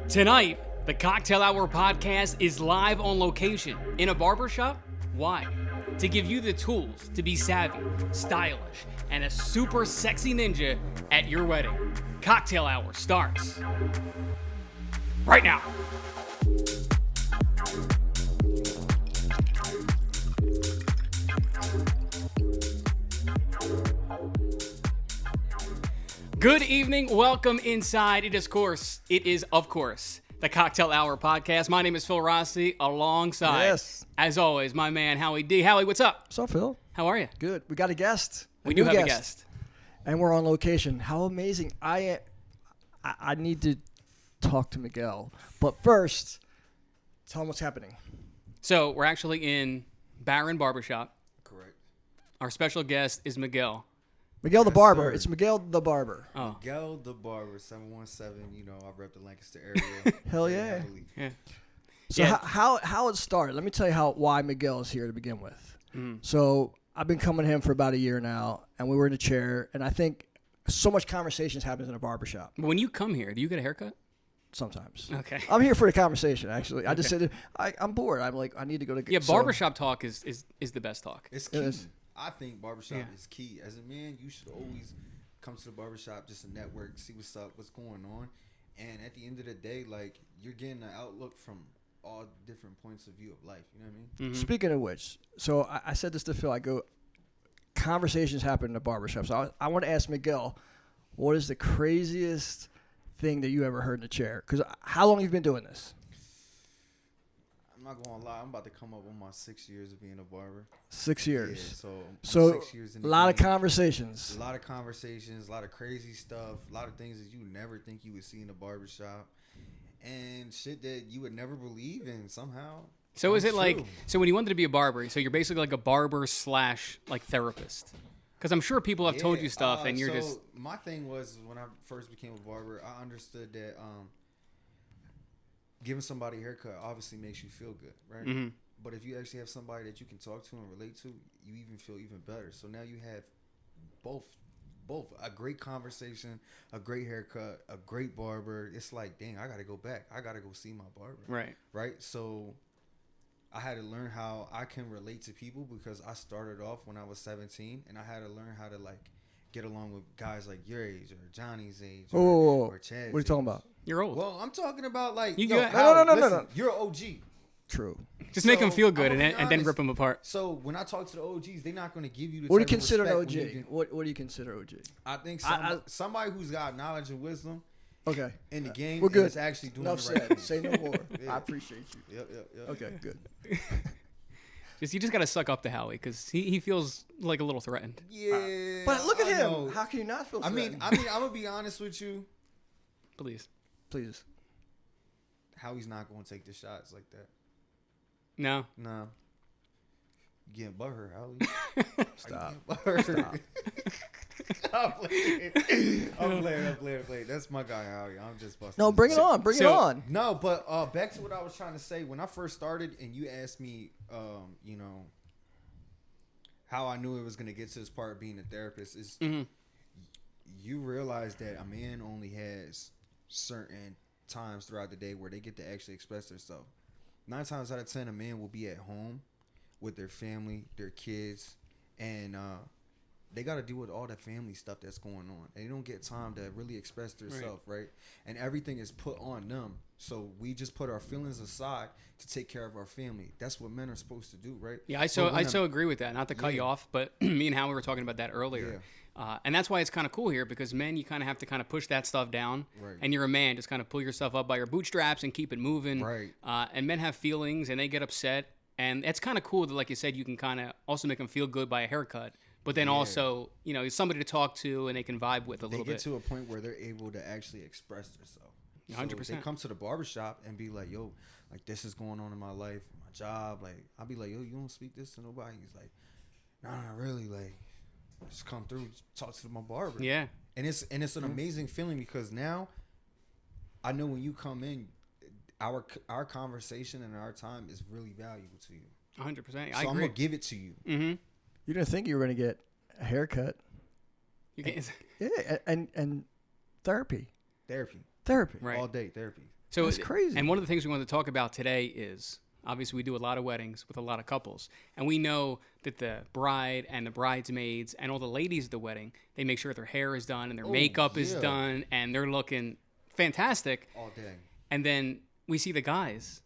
Tonight, the Cocktail Hour podcast is live on location in a barbershop. Why? To give you the tools to be savvy, stylish, and a super sexy ninja at your wedding. Cocktail Hour starts right now. Good evening. Welcome inside. It is, of course, the Cocktail Hour podcast. My name is Phil Rossi, alongside, as always, my man, Howie D. Howie, what's up? What's up, Phil? How are you? Good. We got a guest. We do have a guest. And we're on location. How amazing. I need to talk to Miguel. But first, tell him what's happening. So, we're actually in Barron Barbershop. Correct. Our special guest is Miguel. Miguel the Barber. Sir. It's Miguel the Barber. Oh. Miguel the Barber, 717. You know, I rep the Lancaster area. Hell yeah. Yeah. So how it started, let me tell you why Miguel is here to begin with. So I've been coming to him for about a year now, and we were in a chair, and I think so much conversations happens in a barbershop When you come here, do you get a haircut? sometimes. Okay. I'm here for the conversation, actually. I just said, I'm bored. I'm like, I need to go to... Yeah, barbershop talk is the best talk. It's It key. is. I think barbershop is key. As a man, you should always come to the barbershop just to network, see what's up, what's going on. And at the end of the day, like, you're getting an outlook from all different points of view of life. You know what I mean? Mm-hmm. Speaking of which, so I said this to Phil. I go, conversations happen in the barbershop. So I want to ask Miguel, what is the craziest thing that you ever heard in the chair? Because how long have you been doing this? I'm not going to lie. I'm about to come up on my 6 years of being a barber. 6 years. Yeah, So I'm 6 years in a the lot of game. conversations. A lot of conversations, a lot of crazy stuff, a lot of things that you never think you would see in a barbershop, and shit that you would never believe in somehow. So is it comes like, true. so when you wanted to be a barber, so you're basically like a barber slash like therapist? Because I'm sure people have told you stuff and you're so just... My thing was when I first became a barber, I understood that giving somebody a haircut obviously makes you feel good, right? Mm-hmm. But if you actually have somebody that you can talk to and relate to, you even feel even better. So now you have both a great conversation, a great haircut, a great barber. It's like, dang, I gotta go back. I gotta go see my barber. Right. So I had to learn how I can relate to people because I started off when I was 17, and I had to learn how to like get along with guys like your age or Johnny's age or Chad's. What are you talking about? You're old. Well, I'm talking about like No. You're an OG. True. Just make them feel I'm good gonna and be then honest. rip them apart. So when I talk to the OGs, they're not going to give you the What do you type of consider an respect when OG? you What do you consider OG? I think somebody who's got knowledge and wisdom Okay. in the game We're good. is actually doing Enough the right said. thing. Say no more. Yeah. I appreciate you. Yep. Okay, good. You just got to suck up to Howie because he feels like a little threatened. Yeah. But look at I him. know. How can you not feel I mean, threatened? I'm gonna be honest with you. Please. Please. Howie's not gonna take the shots like that. No. No. You getting butthurt, Howie? Stop. Stop. I'm playing. That's my guy, Howie. I'm just busting. No, his bring it balls. on. Bring it on. No, but back to what I was trying to say. When I first started, and you asked me, you know, how I knew it was gonna get to this part of being a therapist is, you realize that a man only has certain times throughout the day where they get to actually express themselves. 9 times out of 10, a man will be at home with their family, their kids, and they got to deal with all the family stuff that's going on. And they don't get time to really express themselves, right? And everything is put on them. So we just put our feelings aside to take care of our family. That's what men are supposed to do, right? Yeah, I so agree with that. Not to cut you off, but me and Howie were talking about that earlier. And that's why it's kind of cool here because men, you kind of have to kind of push that stuff down. Right. And you're a man, just kind of pull yourself up by your bootstraps and keep it moving. Right. And men have feelings and they get upset. And it's kind of cool that, like you said, you can kind of also make them feel good by a haircut. But then also, you know, somebody to talk to and they can vibe with a little bit. They get to a point where they're able to actually express themselves. 100%. So they come to the barbershop and be like, yo, like this is going on in my life, my job. Like, I'll be like, yo, you don't speak this to nobody? He's like, nah, not really. Like, just come through, talk to my barber. Yeah. And it's an amazing feeling because now I know when you come in, our conversation and our time is really valuable to you. 100%. So I I'm agree. gonna give it to you. Mm-hmm. You didn't think you were going to get a haircut. You can't. Yeah, and therapy. Therapy. Therapy. Right. All day therapy. So That's crazy. And one of the things we want to talk about today is obviously we do a lot of weddings with a lot of couples, and we know that the bride and the bridesmaids and all the ladies at the wedding, they make sure their hair is done and their makeup is done and they're looking fantastic All day. And then we see the guys,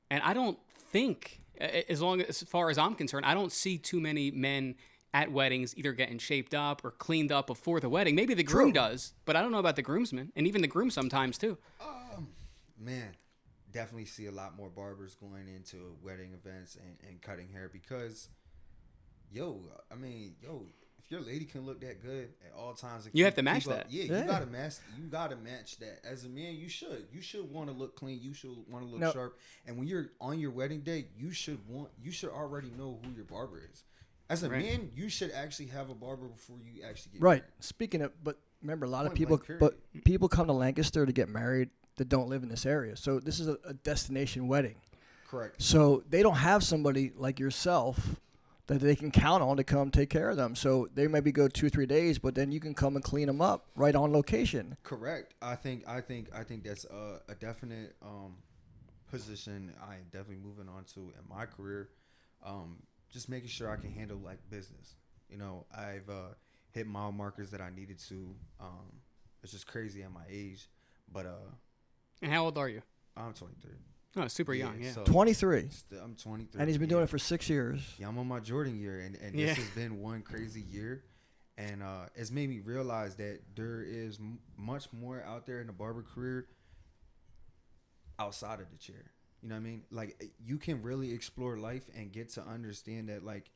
and I don't think, as far as I'm concerned, I don't see too many men at weddings either getting shaped up or cleaned up before the wedding. Maybe the groom does, but I don't know about the groomsmen, and even the groom sometimes too. Man, definitely see a lot more barbers going into wedding events and cutting hair because, if your lady can look that good at all times, you have to match that. You gotta match. You gotta match that. As a man, you should. You should want to look clean. You should want to look sharp. And when you're on your wedding day, you should already know who your barber is. As a man, you should actually have a barber before you actually get married. Speaking of, but remember, a lot of people, people come to Lancaster to get married that don't live in this area. So this is a destination wedding. Correct. So they don't have somebody like yourself that they can count on to come take care of them. So they maybe go 2-3 days, but then you can come and clean them up right on location. Correct. I think that's a definite position I am definitely moving on to in my career. Just making sure I can handle like business. I've hit mile markers that I needed to. It's just crazy at my age, but And how old are you? I'm 23. Oh, super young, yeah. So 23. I'm 23. And he's been doing it for 6 years. Yeah, I'm on my Jordan year, and this has been one crazy year. And it's made me realize that there is much more out there in the barber career outside of the chair. You know what I mean? Like, you can really explore life and get to understand that, like,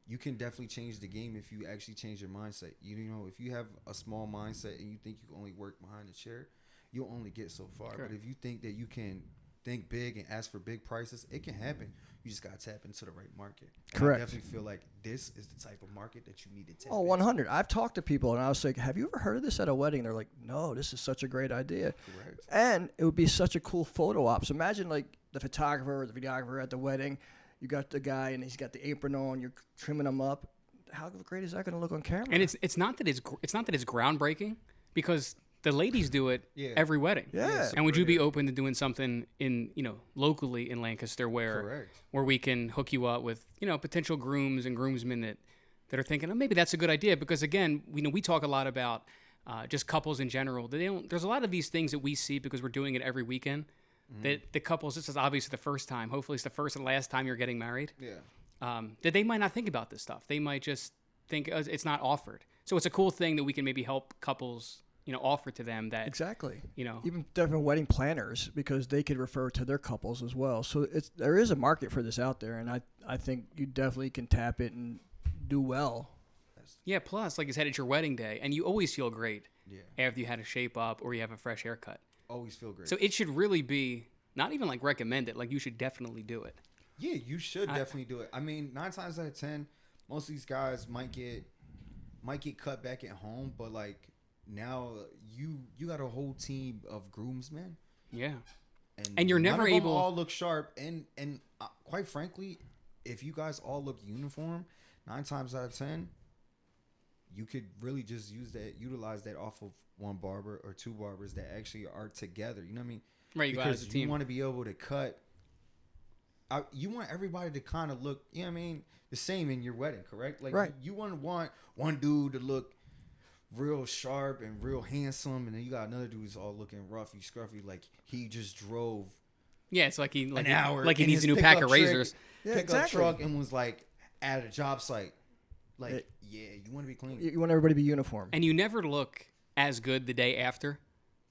you can definitely change the game if you actually change your mindset. If you have a small mindset and you think you can only work behind the chair, you'll only get so far. Correct. But if you think that you can think big and ask for big prices, it can happen. You just got to tap into the right market. And Correct. I definitely feel like this is the type of market that you need to tap 100. I've talked to people, and I was like, have you ever heard of this at a wedding? They're like, no, this is such a great idea. Correct. And it would be such a cool photo op. So imagine, like, the photographer or the videographer at the wedding. You got the guy, and he's got the apron on. You're trimming him up. How great is that going to look on camera? And it's not that it's groundbreaking, because the ladies do it every wedding. Yeah. And would you be open to doing something locally in Lancaster where we can hook you up with, potential grooms and groomsmen that are thinking, oh, maybe that's a good idea? Because again, we talk a lot about just couples in general. There's a lot of these things that we see because we're doing it every weekend. That the couples, this is obviously the first time. Hopefully it's the first and last time you're getting married. Yeah. That they might not think about this stuff. They might just think it's not offered. So it's a cool thing that we can maybe help couples, offer to them that. Exactly. Even different wedding planners, because they could refer to their couples as well. So there is a market for this out there, and I think you definitely can tap it and do well. Yeah, plus, like you said, it's your wedding day, and you always feel great after you had a shape up or you have a fresh haircut. Always feel great. So it should really be not even like recommended. Like, you should definitely do it. Yeah, you should definitely do it. I mean, 9 times out of 10, most of these guys might get cut back at home, but like now you got a whole team of groomsmen. Yeah, and you're never none of able them all look sharp. And quite frankly, if you guys all look uniform, 9 times out of 10, you could really just utilize that off of one barber or 2 barbers that actually are together. You know what I mean? Right, you go out as a team. You want to be able to cut. You want everybody to kind of look, you know what I mean, the same in your wedding, correct? Like, right. You want one dude to look real sharp and real handsome, and then you got another dude who's all looking roughy, scruffy, like he just drove. Yeah, it's like an hour, like he needs a new pack of razors. Yeah, pickup truck, and was like at a job site. Like, you want to be clean. You want everybody to be uniform. And you never look as good the day after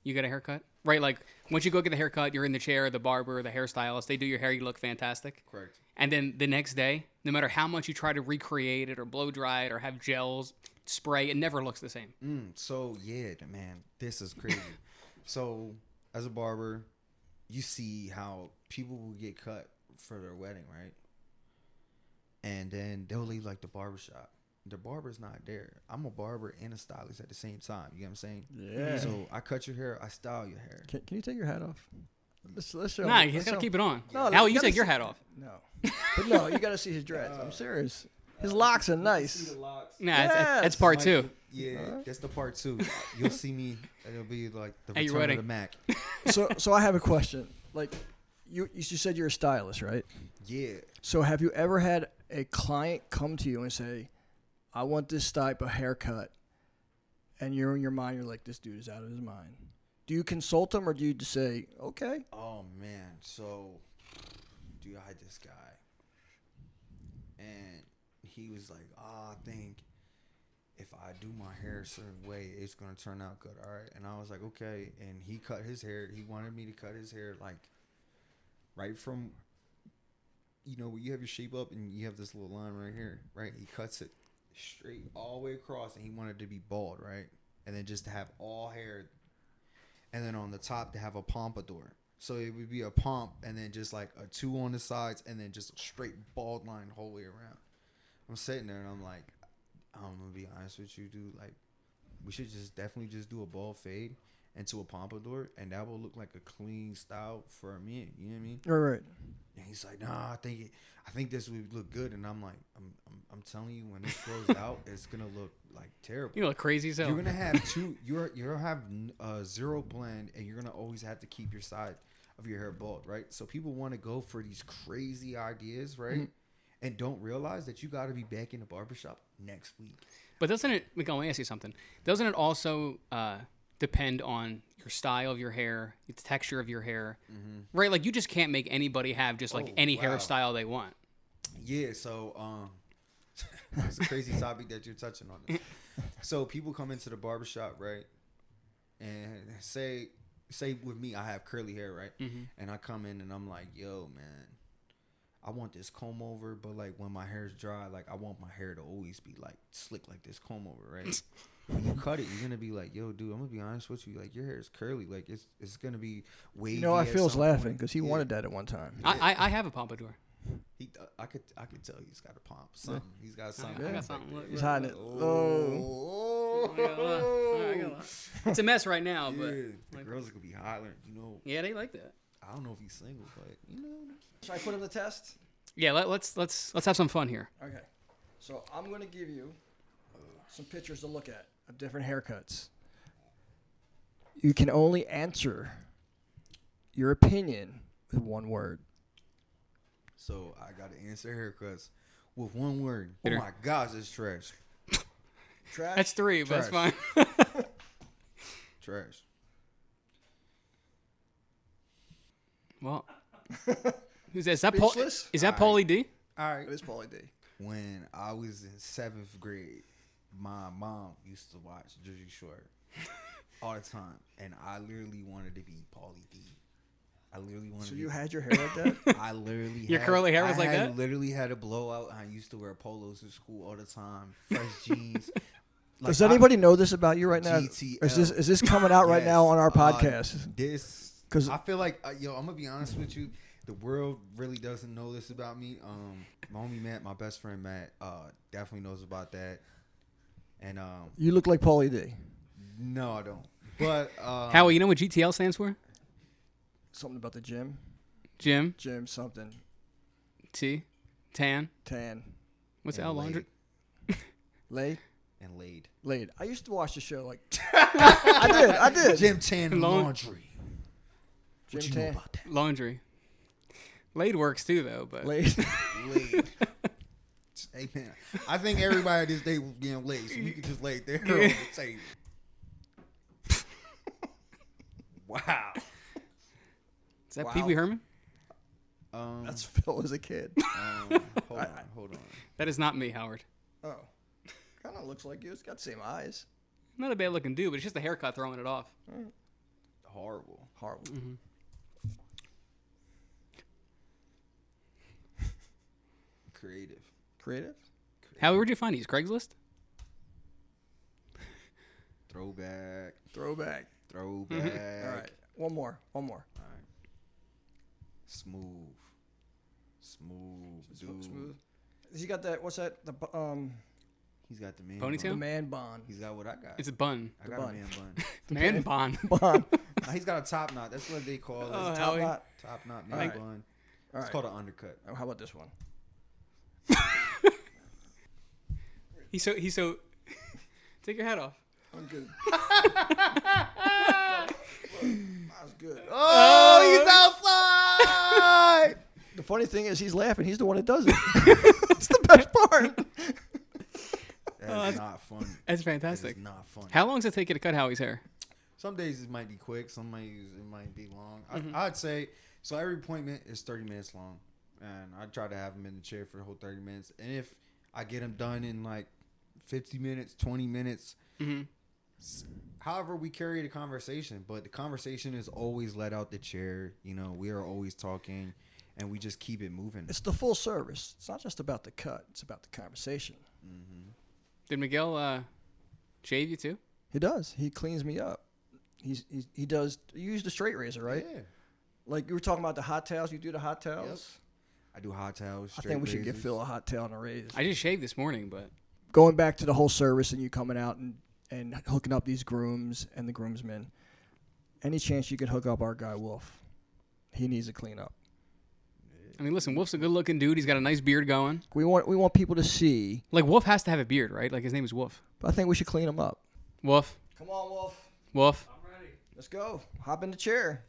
you get a haircut, right? Like, once you go get the haircut, you're in the chair, the barber, the hairstylist, they do your hair, you look fantastic. Correct. And then the next day, no matter how much you try to recreate it or blow dry it or have gels, spray, it never looks the same. So, yeah, man, this is crazy. So, as a barber, you see how people will get cut for their wedding, right? And then they'll leave, like, the barbershop. The barber's not there. I'm a barber and a stylist at the same time. You know what I'm saying? Yeah. So I cut your hair, I style your hair. Can you take your hat off? Let's show. Nah, he's got to keep it on. No, Howie, you you gotta take your see- hat off. No, but no, you got to see his dreads. I'm serious. His locks are See nice. the locks. Nah, Yes. that's part two. Yeah, that's the part 2. You'll see me. It'll be like the At your return wedding. of the Mac. So I have a question. Like, you said you're a stylist, right? Yeah. So have you ever had a client come to you and say, I want this type of haircut, and you're in your mind, you're like, this dude is out of his mind. Do you consult him, or do you just say, okay? Oh man, so dude, I had this guy, and he was like, "Oh, I think if I do my hair a certain way, it's gonna turn out good, all right?" And I was like, "Okay." And he cut his hair. He wanted me to cut his hair like right from, where you have your shape up and you have this little line right here, right? He cuts it straight all the way across, and he wanted to be bald, right? And then just to have all hair. And then on the top to have a pompadour. So it would be a pomp and then just like a 2 on the sides and then just a straight bald line the whole way around. I'm sitting there and I'm like, I'm going to be honest with you, dude. Like, we should definitely just do a bald fade into a pompadour, and that will look like a clean style for a man. You know what I mean? Right. And he's like, nah, I think this would look good. And I'm like, I'm telling you, when this grows out, it's gonna look like terrible. You look crazy as hell. You're gonna have you're gonna have 0 blend, and you're gonna always have to keep your side of your hair bald, right? So people want to go for these crazy ideas, right? And don't realize that you got to be back in the barbershop next week. But doesn't it, Miguel, let me ask you something. Doesn't it also depend on your style of your hair, the texture of your hair, right? Like, you just can't make anybody have just like any hairstyle they want. Yeah, so it's a crazy topic that you're touching on. This. So people come into the barbershop, right? And say with me, I have curly hair, right? And I come in and I'm like, yo, man, I want this comb over, but like when my hair's dry, like I want my hair to always be like slick like this comb over, right? When you cut it, you're gonna be like, yo, dude, I'm gonna be honest with you, like your hair is curly, like it's gonna be wavy. You know, I feels some laughing point. because he wanted that at one time. I have a pompadour. I could tell he's got a pomp, something. He's got something. I got something. Look, He's hiding it. Oh. I got a lot. I got a lot. It's a mess right now, but the girls are gonna be hollering, yeah, they like that. I don't know if he's single, but Should I put him to the test? Yeah, let's have some fun here. Okay. So I'm going to give you some pictures to look at of different haircuts. You can only answer your opinion with one word. So I gotta answer haircuts with one word. Oh Later. my gosh, it's trash. Trash? That's 3, but that's fine. Trash. Trash. Well, who's that? Is that Paul? Speechless? Is that All Paulie D? All right. It is Paulie D. When I was in 7th grade, my mom used to watch Jersey Shore all the time, and I literally wanted to be Paulie D. I literally wanted. So to be, you had your hair like that? I literally. Your curly hair was like that? I literally had a blowout. I used to wear polos to school all the time, fresh jeans. Like, Does anybody know this about you right now? GTL. Is this coming out right now on our podcast? This, 'Cause- I feel like, yo, I'm gonna be honest with you. The world really doesn't know this about me. My homie Matt, my best friend Matt, definitely knows about that. And You look like Paulie D. no, I don't. But Howie, you know what GTL stands for? Something about the gym. Gym, Something. T, tan. Tan. What's and L? Laundry? Laid? and laid. Laid. I used to watch the show like... I did. Gym tan and Laun- laundry. What Gym you know tan. about that? Laundry. Laid works too, though. But Laid. Laid. Hey man, I think everybody this day was being laid, so we could just lay there on the table. Wow. is that Wow. Pee Wee Herman? That's Phil as a kid. Hold on. That is not me, Howard. Oh. Kind of looks like you. It's got the same eyes. Not a bad looking dude, but it's just the haircut throwing it off. Horrible. Horrible. Creative. Creative? Howie, where'd you find these? Craigslist? Throwback. Throwback. Throwback. All right. One more. All right. Smooth, dude. Smooth. Has he got that? What's that? He's got the man Ponytail? The bun. man bond. He's got what I got. It's a bun. I got bun. a man bun. Man bun. Bond. He's got a top knot. That's what they call it. Oh, Top Howie. knot. Top knot, man Alright. bun. All It's right. called an undercut. Oh, how about this one? He's so. Take your hat off. I'm good. That's good. Oh, he's outside. The funny thing is, he's laughing. He's the one that does it. That's the best part. That's not fun. That's fantastic. It's not fun. How long does it take you to cut Howie's hair? Some days it might be quick. Some days it might be long. Mm-hmm. I'd say so. Every appointment is 30 minutes long, and I try to have him in the chair for the whole 30 minutes. And if I get him done in like 50 minutes, 20 minutes, however we carry the conversation, but the conversation is always let out the chair. You know, we are always talking, and we just keep it moving. It's the full service. It's not just about the cut. It's about the conversation. Did Miguel shave you too? He does. He cleans me up. He does. You use the straight razor, right? Yeah. Like you were talking about the hot towels. You do the hot towels. Yep. I do hot towels. I think we should get Phil a hot towel and a razor. I just shaved this morning, but Going back to the whole service and you coming out and hooking up these grooms and the groomsmen, any chance you can hook up our guy Wolf? He needs to clean up. I mean, listen, Wolf's a good-looking dude. He's got a nice beard going. We want people to see. Like Wolf has to have a beard, right? Like his name is Wolf. But I think we should clean him up. Wolf. Come on, Wolf. Wolf. I'm ready. Let's go. Hop in the chair.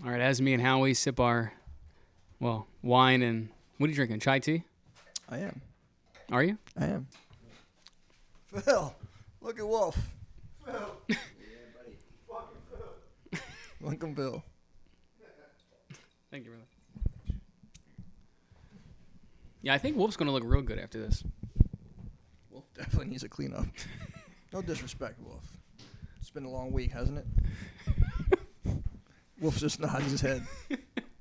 All right, as me and Howie sip our, wine and what are you drinking? Chai tea? I am. Are you? I am. Phil, look at Wolf. Phil. Yeah, buddy. Fucking Phil. Welcome, Bill. Thank you, brother. Yeah, I think Wolf's going to look real good after this. Wolf definitely needs a cleanup. No disrespect, Wolf. It's been a long week, hasn't it? Wolf just nods his head.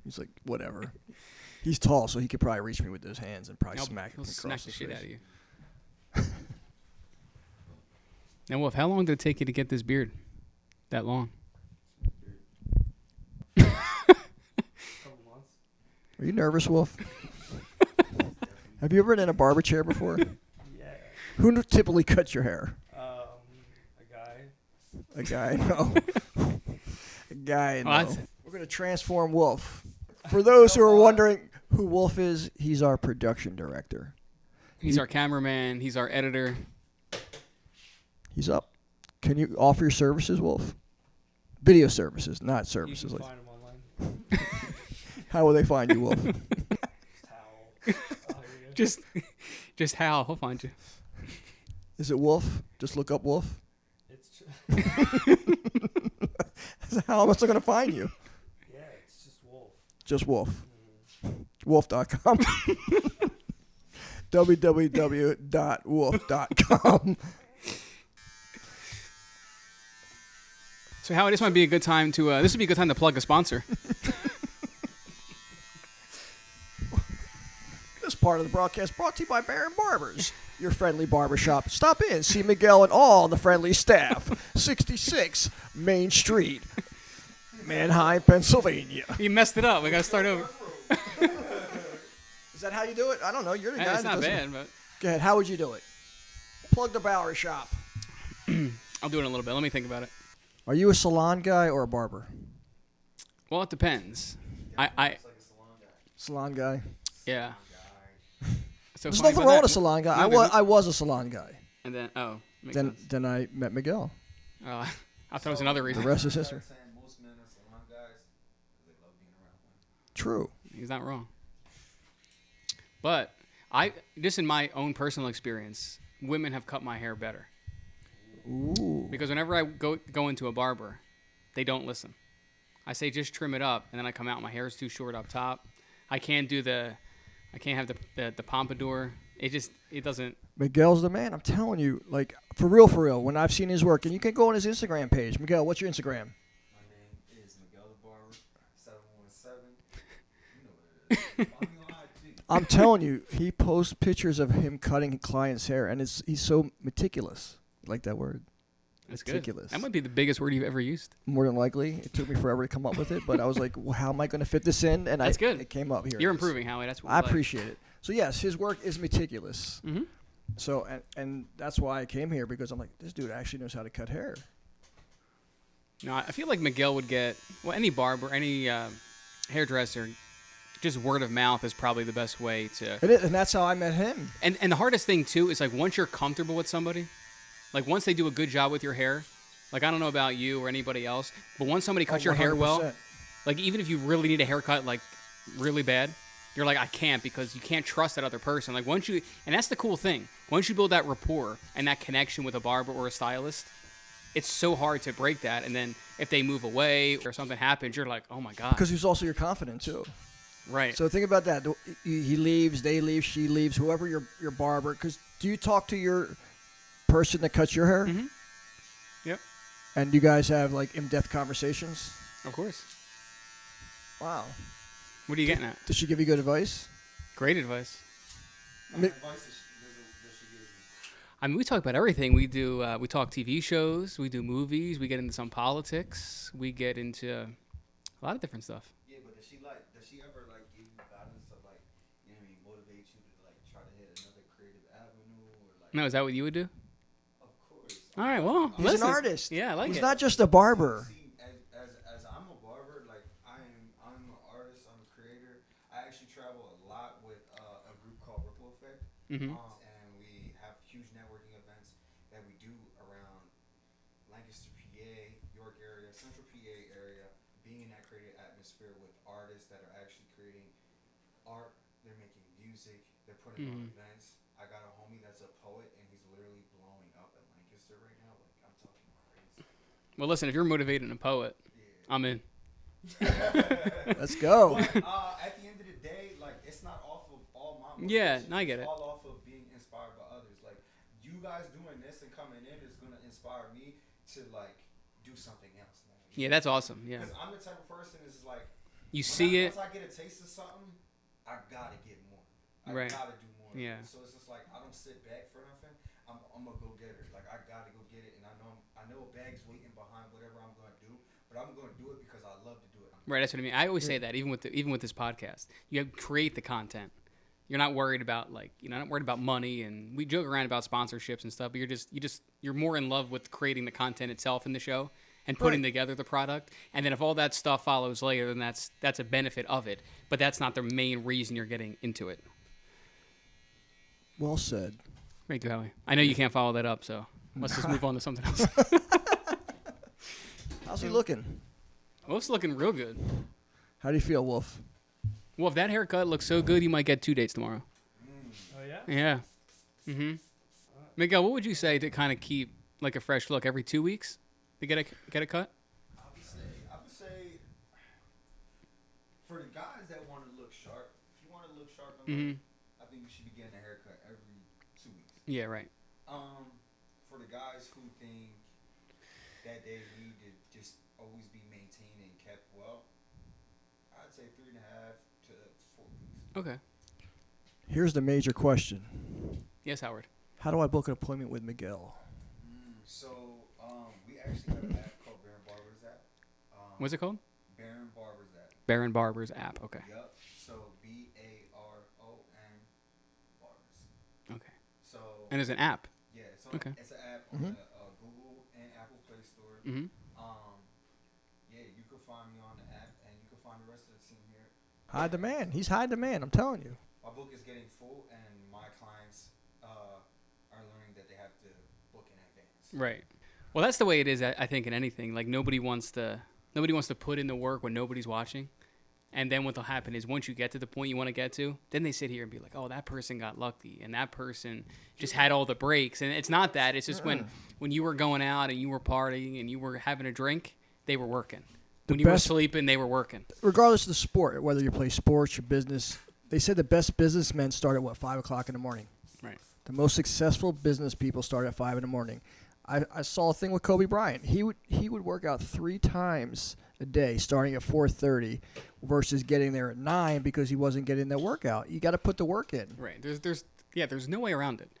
He's like, whatever. He's tall, so he could probably reach me with his hands and probably smack me He'll across smack the the shit face. out of you. Now, Wolf, how long did it take you to get this beard? That long? Are you nervous, Wolf? Have you ever been in a barber chair before? Yeah. Who typically cuts your hair? A guy. A guy, no. A guy, no. that's- We're going to transform Wolf. For those who are wondering who Wolf is, he's our production director. He's our cameraman. He's our editor. He's up. Can you offer your services, Wolf? Video services, not You services. can Like, find him online. how will they find you, Wolf? Towel. Oh, yeah. Just Hal. He'll find you. Is it Wolf? Just look up Wolf. It's How am I still going to find you? yeah, it's just Wolf. Just Wolf. Wolf.com. www.wolf.com. So, Howie, this might be a good time to. This would be a good time to plug a sponsor. This part of the broadcast brought to you by Barbers, your friendly barbershop. Stop in, see Miguel and all the friendly staff. 66 Main Street, Manheim, Pennsylvania. You messed it up. We got to start over. Is that how you do it? I don't know. You're the guy. It's that not does it. bad, but Go ahead. How would you do it? Plug the barbershop. I'll do it in a little bit. Let me think about it. Are you a salon guy or a barber? Well, it depends. Salon guy. Yeah. So There's funny nothing about wrong that. with a salon guy. No, I was a salon guy. And then, makes Then sense. then I met Miguel. I thought it was another The reason. rest is history. Most men are salon guys. They love being around women. True. He's not wrong. But just in my own personal experience, women have cut my hair better. Ooh. Because whenever I go into a barber, they don't listen. I say just trim it up, and then I come out. My hair is too short up top. I can't have the pompadour. It doesn't. Miguel's the man. I'm telling you, like for real. When I've seen his work, and you can go on his Instagram page. Miguel, what's your Instagram? My name is Miguel the Barber, 717. You know what it is. Find me on IG. I'm telling you, he posts pictures of him cutting clients' hair, and he's so meticulous. You like that word? That's good. Meticulous. That might be the biggest word you've ever used. More than likely, it took me forever to come up with it, but I was like, well, how am I going to fit this in? And That's good. It came up here. You're it is. improving, Howie. That's what I we like. appreciate it. So yes, his work is meticulous. Mm-hmm. So and that's why I came here, because I'm like, this dude actually knows how to cut hair. No, I feel like Miguel would get any barber, any hairdresser just word of mouth is probably the best way to. It is, and that's how I met him. And the hardest thing too is like once you're comfortable with somebody, like once they do a good job with your hair, like I don't know about you or anybody else, but once somebody cuts your hair well, 100%. like even if you really need a haircut like really bad, you're like I can't because you can't trust that other person. Like once you, and that's the cool thing. Once you build that rapport and that connection with a barber or a stylist, it's so hard to break that. And then if they move away or something happens, you're like, oh my god. Because he's also your confidant too. Right. So think about that. He leaves, they leave, she leaves, whoever your barber. Because do you talk to your person that cuts your hair? Mm-hmm. Yep. And you guys have like in-depth conversations? Of course. Wow. What are you getting at? Does she give you good advice? Great advice. I mean, Advice does she give you? I mean, we talk about everything. We do. We talk TV shows. We do movies. We get into some politics. We get into a lot of different stuff. Yeah, but does she ever like give you guidance of like, you know what I mean, motivate you to like try to hit another creative avenue or like? No, is that what you would do? Of course. All right. Well, he's listen. an artist. Yeah, I like he's it. not just a barber. See, as I'm a barber, like I'm an artist, I'm a creator. I actually travel a lot with a group called Ripple Effect, Mm-hmm. and we have huge networking events that we do around Lancaster, PA, York area, Central PA area. Being in that creative atmosphere with artists that are actually creating art, they're making music, they're putting on events. I got a homie that's a poet, and he's literally blowing up in Lancaster right now. Like I'm talking crazy. Well, listen. If you're motivating a poet, Yeah. I'm in. Let's go. But at the end of the day, like it's not off of all my Yeah, motivation. no, I get It's it. all off of being inspired by others. Like you guys doing this and coming in is gonna inspire me to like do something else now. Yeah, that's awesome. Yeah. Because I'm the type of person is like You see it. Once I get a taste of something, I gotta get more. I Right. gotta do more. Yeah. So it's just like I don't sit back for nothing. I'm a go getter. Like I gotta go get it, and I know a bag's waiting behind whatever I'm gonna do, but I'm gonna do it because I love to do it. Right. That's what I mean. I always say that even with this podcast, you have to create the content. You're not worried about not worried about money, and we joke around about sponsorships and stuff. But you're more in love with creating the content itself in the show and putting together the product. And then if all that stuff follows later, then that's a benefit of it. But that's not the main reason you're getting into it. Well said. Thank you, Howie. I know you can't follow that up, so let's just move on to something else. How's he looking? Wolf's looking real good. How do you feel, Wolf? Well, if that haircut looks so good, you might get 2 dates tomorrow. Oh yeah. Yeah. Mm-hmm. Miguel, what would you say to kind of keep like a fresh look every 2 weeks to get a cut? I would say, for the guys that want to look sharp, if you want to look sharp, I think you should be getting a haircut every 2 weeks. Yeah, right. For the guys who think that they need to just always be maintained and kept well, I'd say 3.5 to 4 weeks. Okay. Here's the major question. Yes, Howard. How do I book an appointment with Miguel? So we actually have an app called Baron Barbers app. What's it called? Baron Barbers app. Baron Barber's app. Okay. Yep. So BARON Barbers. Okay. So And there's an app. yeah, it's Okay. it's an app on the Google and Apple Play Store. Mm-hmm. Yeah, you can find me on the app, and you can find the rest of the team here. High demand. He's high demand. I'm telling you. My book is getting full, and my clients are learning that they have to book in advance. Right. Well, that's the way it is. I think in anything, like nobody wants to put in the work when nobody's watching. And then what'll happen is once you get to the point you want to get to, then they sit here and be like, "Oh, that person got lucky, and that person just had all the breaks." And it's not that. It's just when you were going out and you were partying and you were having a drink, they were working. When you were sleeping, they were working. Regardless of the sport, whether you play sports or business, they say the best businessmen start at 5 o'clock in the morning. Right. The most successful business people start at 5 in the morning. I saw a thing with Kobe Bryant. He would work out 3 times a day, starting at 4:30, versus getting there at 9 because he wasn't getting that workout. You got to put the work in. Right. There's no way around it.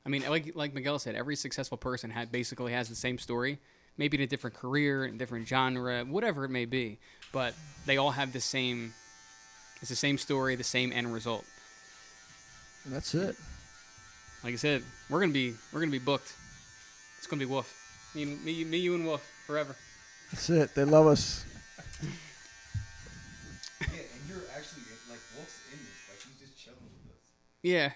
I mean, like Miguel said, every successful person basically has the same story, maybe in a different career, in a different genre, whatever it may be, but they all have the same. It's the same story, the same end result. And that's it. Like I said, we're gonna be booked. It's gonna be Wolf. Me, you, and Wolf forever. That's it. They love us. Yeah, and you're actually actually like Wolf's in this. Like he's just chilling with us. Yeah.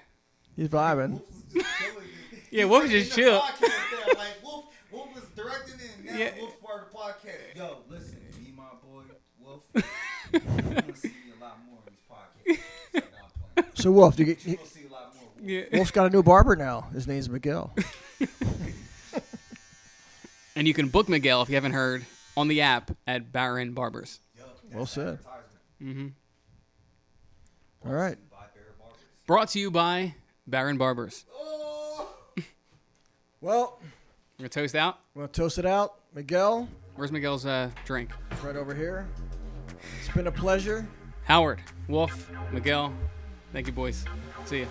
He's vibing. Wolf's just chilling. Yeah, Wolf He's just in the chill. podcast there. Like Wolf was directing it, and now Yeah. Wolf's part of the podcast. Yo, listen, me, my boy Wolf. You're gonna see me a lot more in these podcasts. So I'm playing. So Wolf, You're gonna see a lot more. Wolf. Yeah. Wolf's got a new barber now. His name's Miguel. And you can book Miguel if you haven't heard on the app at Baron Barbers. Yo, Well said. Mm-hmm. All right. By Bear Barbers. Brought to you by Baron Barbers. Oh. Well, We're gonna toast out. we'll toast it out. Miguel, Where's Miguel's drink? right over here. It's been a pleasure. Howard, Wolf, Miguel. Thank you, boys. See ya.